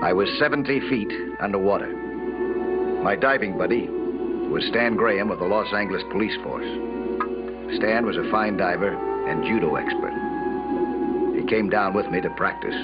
I was 70 feet underwater. My diving buddy was Stan Graham of the Los Angeles Police Force. Stan was a fine diver and judo expert. He came down with me to practice.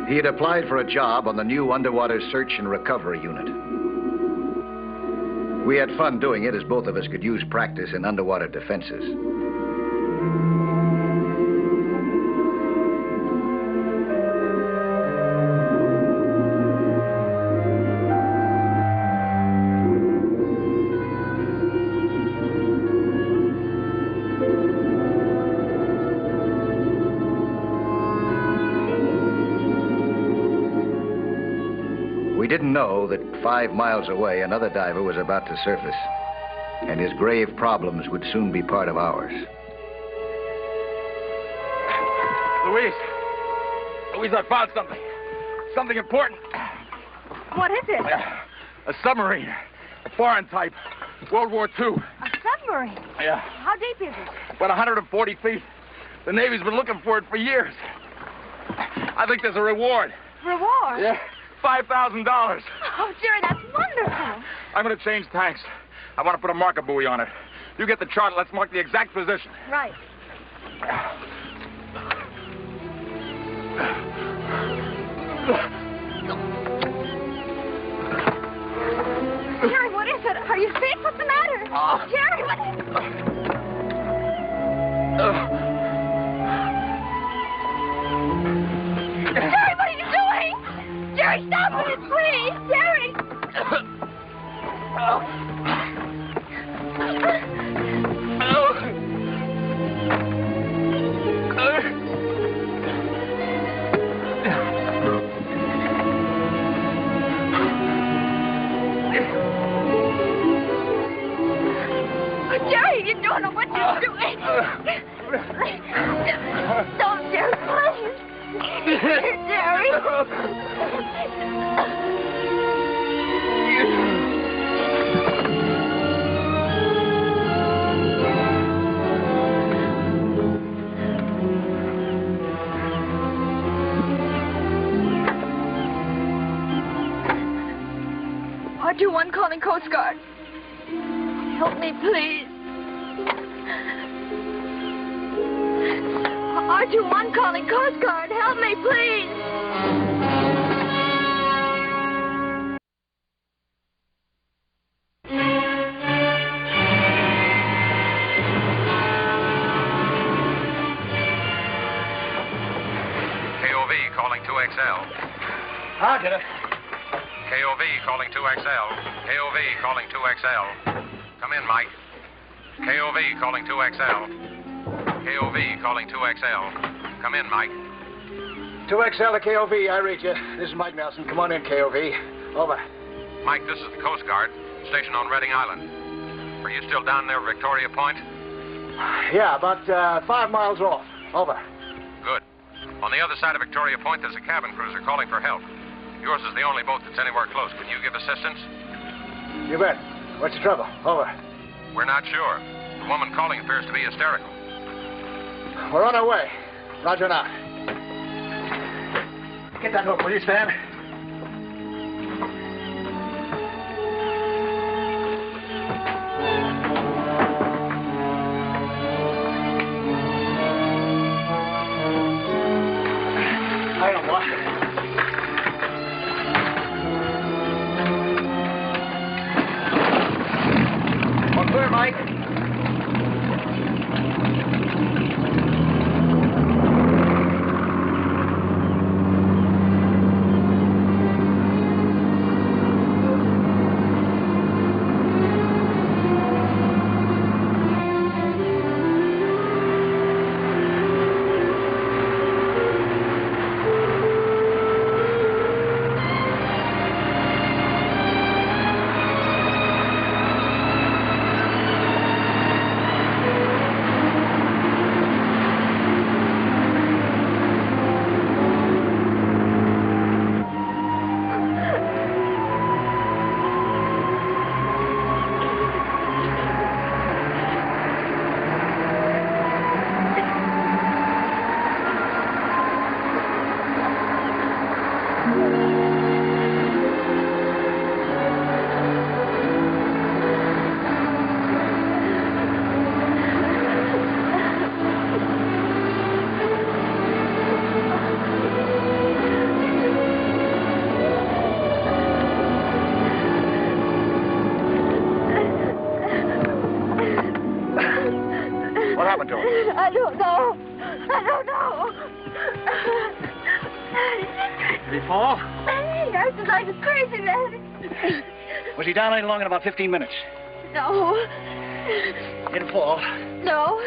He had applied for a job on the new underwater search and recovery unit. We had fun doing it as both of us could use practice in underwater defenses. We didn't know that 5 miles away, another diver was about to surface, and his grave problems would soon be part of ours. Louise, I found something. Something important. What is it? A submarine. A foreign type. World War II. A submarine? Yeah. How deep is it? About 140 feet. The Navy's been looking for it for years. I think there's a reward. Reward? Yeah. $5,000. Oh, Jerry, that's wonderful. I'm going to change tanks. I want to put a marker buoy on it. You get the chart. Let's mark the exact position. Right. Jerry, what is it? Are you sick? What's the matter? Jerry, what is it? Jerry, what are you doing? Jerry, stop it, please! Jerry! Jerry, you don't know what you're doing. Don't, Jerry, please. Jerry. R21 calling Coast Guard. Help me, please. R21 calling Coast Guard. Help me, please. KOV calling 2XL. I'll get it. KOV calling 2XL. KOV calling 2XL. Come in, Mike. KOV calling 2XL. KOV calling 2XL. Come in, Mike. 2XL to KOV, I read you. This is Mike Nelson. Come on in, KOV. Over. Mike, this is the Coast Guard, stationed on Redding Island. Are you still down there, Victoria Point? Yeah, about 5 miles off. Over. Good. On the other side of Victoria Point, there's a cabin cruiser calling for help. Yours is the only boat that's anywhere close. Can you give assistance? You bet. What's the trouble? Over. We're not sure. The woman calling appears to be hysterical. We're on our way. Roger now. Get that hook, will you, Stan? I don't want it. Clear, Mike. I don't know. I don't know. Did he fall? He acted like a crazy man. Was he down any longer than about 15 minutes? No. He didn't fall. No.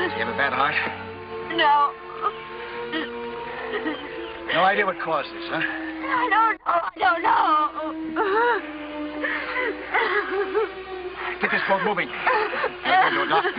Does he have a bad heart? No. No idea what caused this, huh? I don't know. I don't know. Get this boat moving. We're going to a doctor.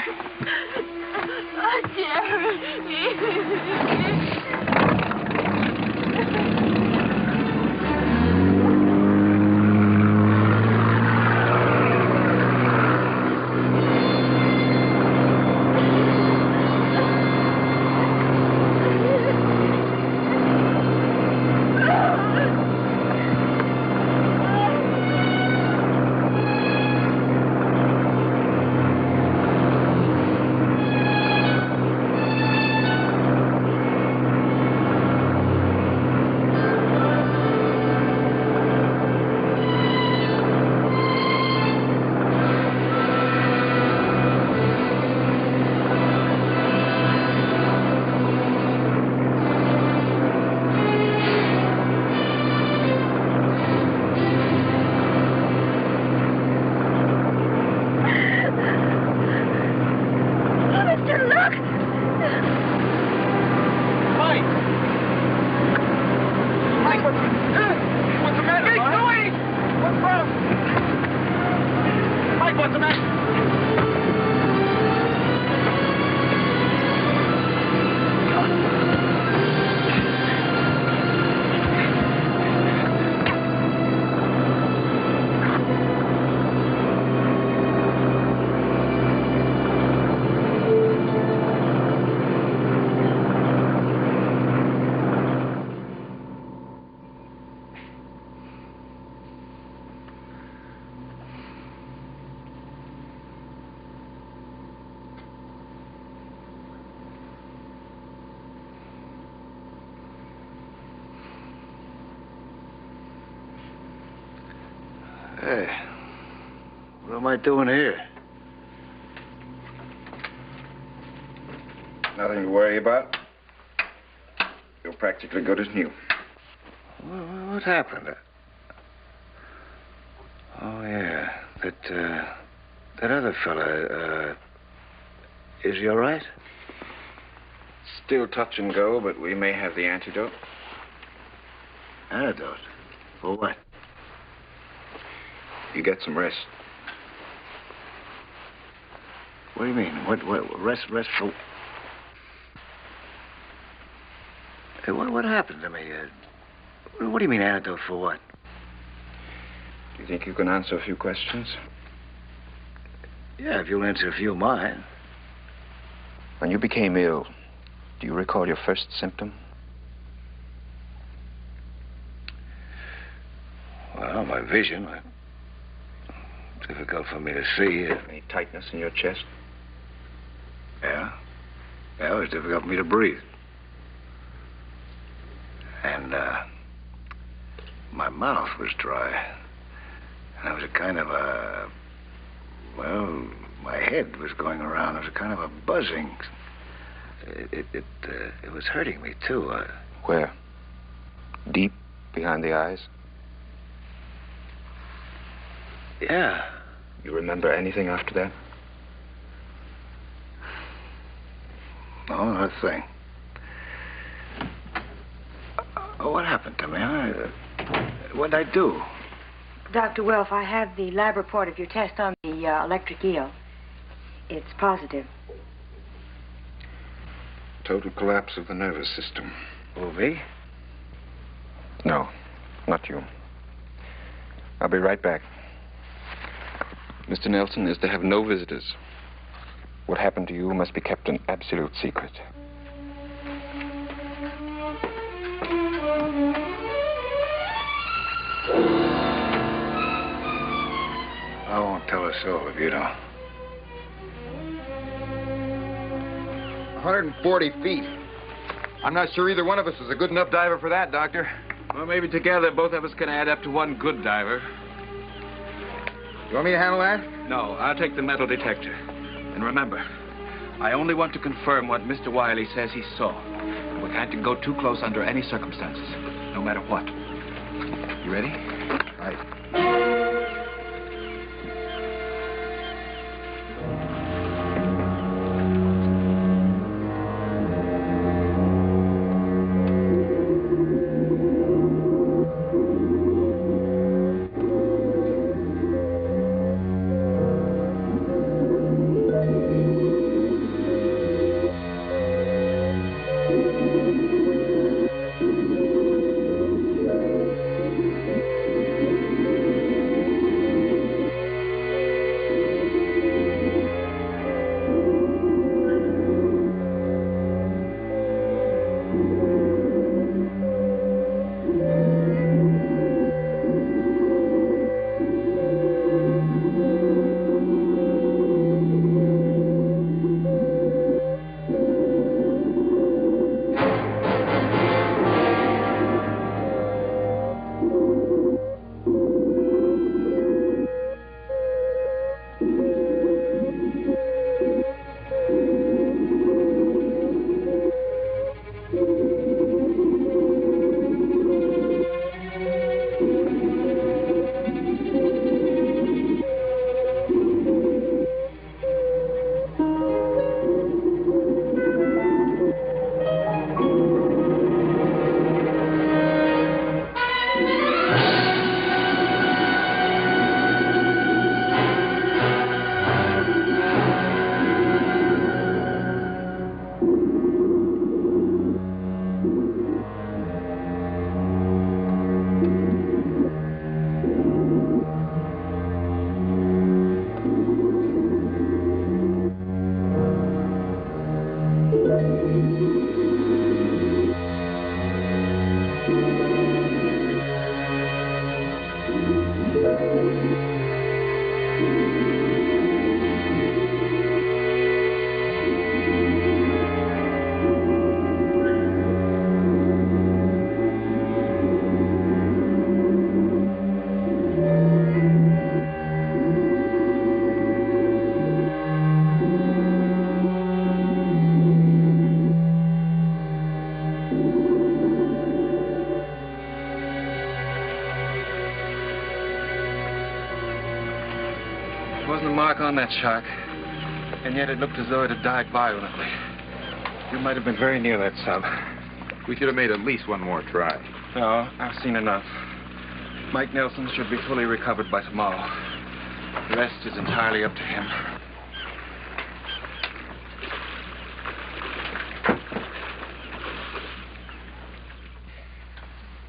Hey, what am I doing here? Nothing to worry about. You're practically good as new. What happened? Oh, yeah, that other fella, is he all right? Still touch and go, but we may have the antidote. Antidote? For what? You get some rest. What do you mean? What rest for... Hey, what happened to me? What do you mean antidote for what? Do you think you can answer a few questions? Yeah, if you'll answer a few of mine. When you became ill, do you recall your first symptom? Well, my vision. Difficult for me to see. Any tightness in your chest? Yeah. Yeah, it was difficult for me to breathe. And, my mouth was dry. And there was a kind of a... Well, my head was going around. There was a kind of a buzzing. It was hurting me, too. Where? Deep behind the eyes? Yeah. You remember anything after that? No, not a thing. What happened to me? What'd I do? Dr. Wilf, I have the lab report of your test on the electric eel. It's positive. Total collapse of the nervous system. Oh, me? No, not you. I'll be right back. Mr. Nelson is to have no visitors. What happened to you must be kept an absolute secret. I won't tell us so if you don't. 140 feet. I'm not sure either one of us is a good enough diver for that, Doctor. Well, maybe together both of us can add up to one good diver. You want me to handle that? No, I'll take the metal detector. And remember, I only want to confirm what Mr. Wiley says he saw. We can't go too close under any circumstances, no matter what. You ready? Right. On that shark, and yet it looked as though it had died violently. You might have been very near that sub. We should have made at least one more try. No, I've seen enough. Mike Nelson should be fully recovered by tomorrow. The rest is entirely up to him.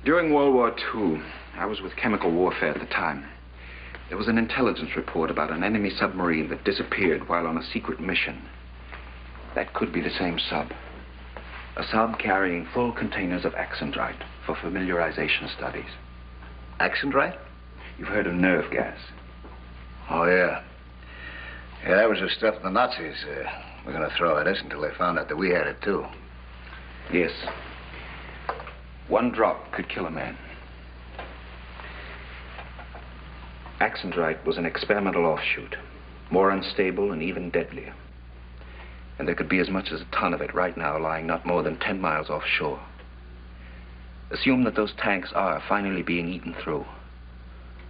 During World War II, I was with chemical warfare at the time. There was an intelligence report about an enemy submarine that disappeared while on a secret mission. That could be the same sub. A sub carrying full containers of axandrite for familiarization studies. Axandrite? You've heard of nerve gas. Oh, yeah. Yeah, that was the stuff the Nazis were going to throw at us until they found out that we had it, too. Yes. One drop could kill a man. Axandrite was an experimental offshoot, more unstable and even deadlier. And there could be as much as a ton of it right now lying not more than 10 miles offshore. Assume that those tanks are finally being eaten through.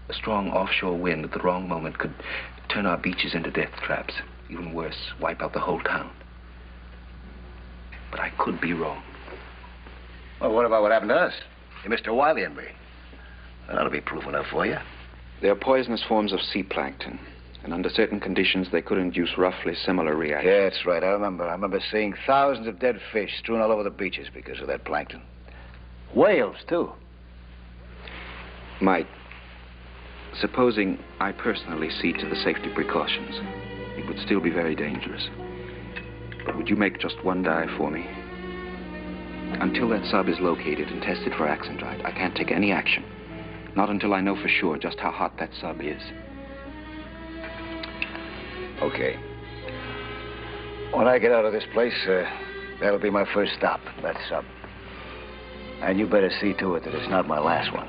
A strong offshore wind at the wrong moment could turn our beaches into death traps. Even worse, wipe out the whole town. But I could be wrong. Well, what about what happened to us? Hey, Mr. Wiley and me. That ought to be proof enough for you. They are poisonous forms of sea plankton, and under certain conditions, they could induce roughly similar reactions. Yeah, that's right. I remember seeing thousands of dead fish strewn all over the beaches because of that plankton. Whales, too. Mike, supposing I personally see to the safety precautions, it would still be very dangerous. But would you make just one dive for me? Until that sub is located and tested for axandrite, I can't take any action. Not until I know for sure just how hot that sub is. Okay. When I get out of this place, that'll be my first stop, that sub. And you better see to it that it's not my last one.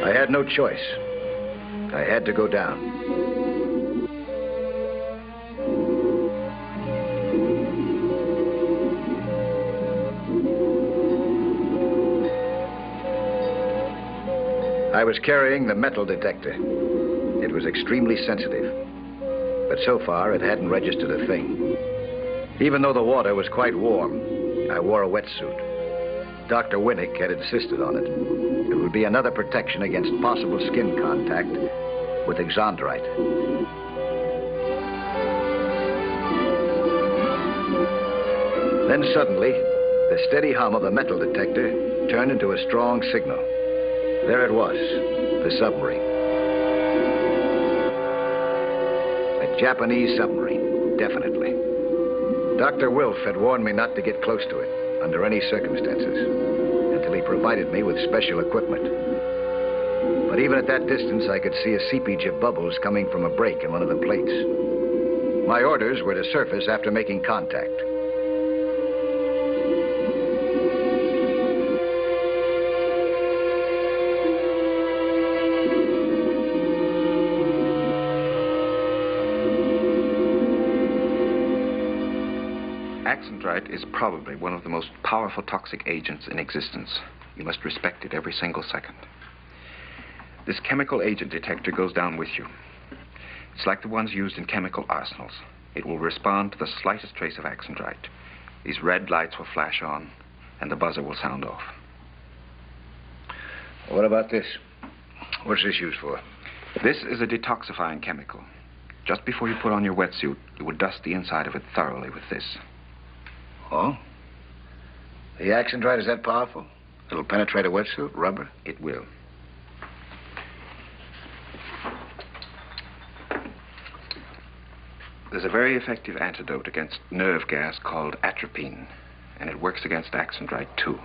I had no choice. I had to go down. I was carrying the metal detector. It was extremely sensitive. But so far, it hadn't registered a thing. Even though the water was quite warm, I wore a wetsuit. Dr. Winnick had insisted on it. It would be another protection against possible skin contact with exondrite. Then suddenly, the steady hum of the metal detector turned into a strong signal. There it was, the submarine. A Japanese submarine, definitely. Dr. Wilf had warned me not to get close to it, under any circumstances, until he provided me with special equipment. But even at that distance, I could see a seepage of bubbles coming from a break in one of the plates. My orders were to surface after making contact. Axandrite is probably one of the most powerful toxic agents in existence. You must respect it every single second. This chemical agent detector goes down with you. It's like the ones used in chemical arsenals. It will respond to the slightest trace of Axandrite. These red lights will flash on, and the buzzer will sound off. What about this? What's this used for? This is a detoxifying chemical. Just before you put on your wetsuit, you would dust the inside of it thoroughly with this. Oh? The Axandrite is that powerful? It'll penetrate a wetsuit, rubber? It will. There's a very effective antidote against nerve gas called atropine, and it works against Axandrite, too.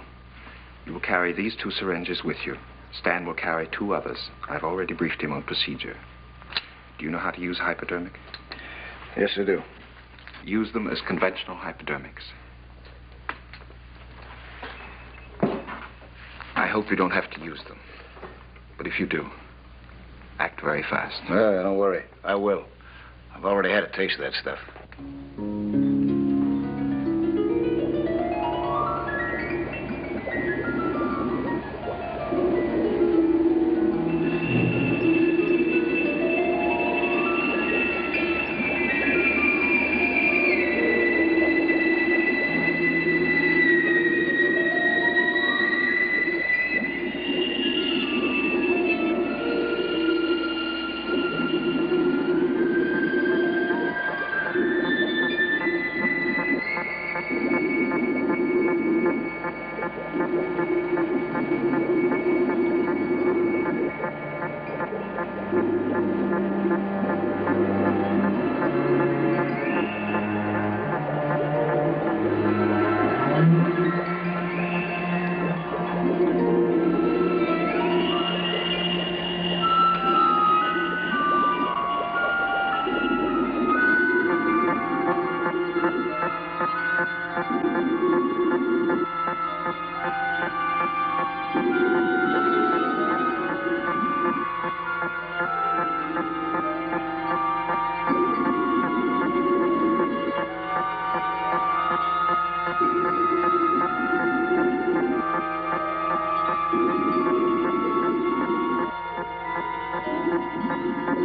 You will carry these 2 syringes with you. Stan will carry 2 others. I've already briefed him on procedure. Do you know how to use hypodermic? Yes, I do. Use them as conventional hypodermics. I hope you don't have to use them. But if you do, act very fast. Don't worry. I will. I've already had a taste of that stuff.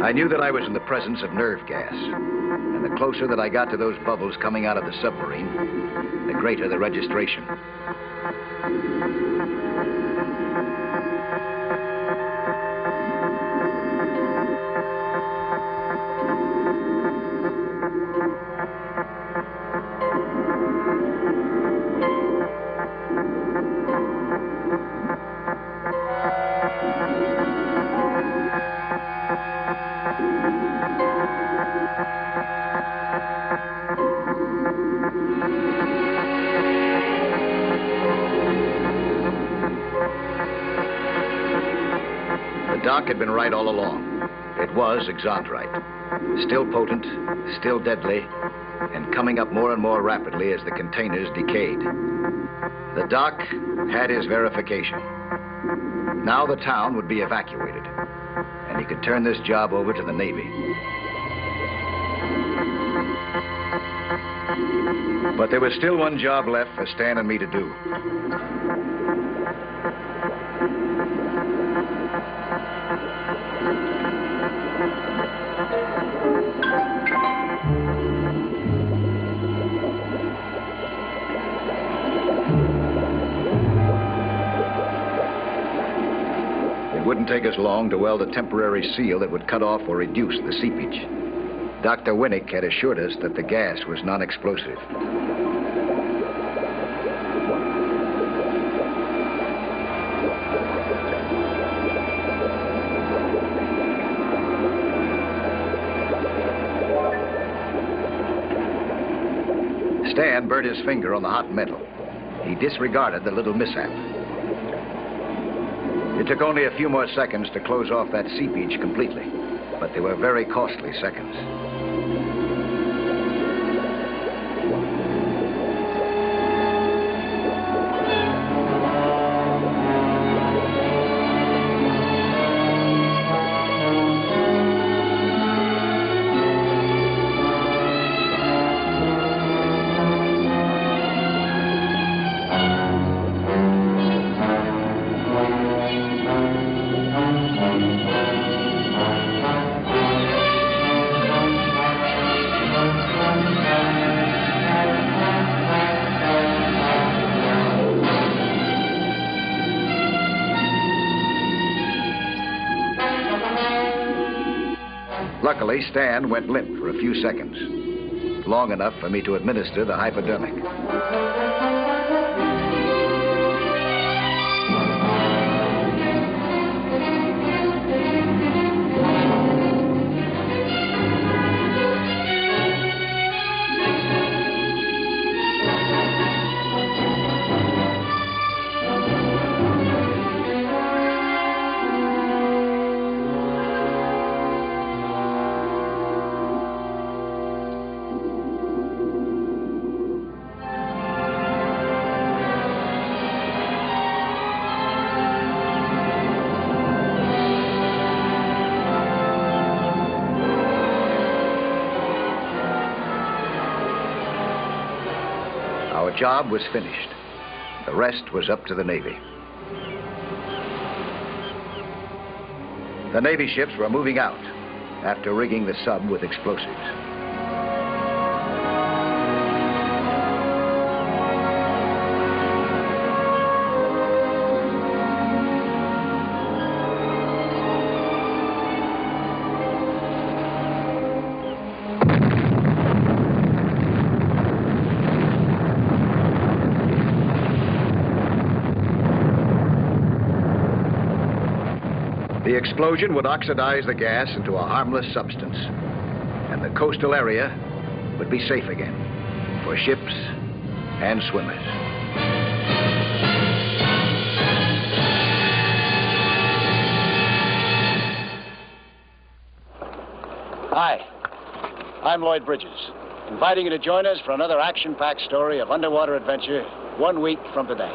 I knew that I was in the presence of nerve gas. And the closer that I got to those bubbles coming out of the submarine, the greater the registration. The doc had been right all along. It was exondrite. Still potent, still deadly, and coming up more and more rapidly as the containers decayed. The doc had his verification. Now the town would be evacuated, and he could turn this job over to the Navy. But there was still one job left for Stan and me to do. It wouldn't take us long to weld a temporary seal that would cut off or reduce the seepage. Dr. Winnick had assured us that the gas was non-explosive. Stan burnt his finger on the hot metal. He disregarded the little mishap. It took only a few more seconds to close off that seepage completely, but they were very costly seconds. Luckily, Stan went limp for a few seconds, long enough for me to administer the hypodermic. Our job was finished. The rest was up to the Navy. The Navy ships were moving out after rigging the sub with explosives. The explosion would oxidize the gas into a harmless substance, and the coastal area would be safe again for ships and swimmers. Hi, I'm Lloyd Bridges, inviting you to join us for another action-packed story of underwater adventure 1 week from today.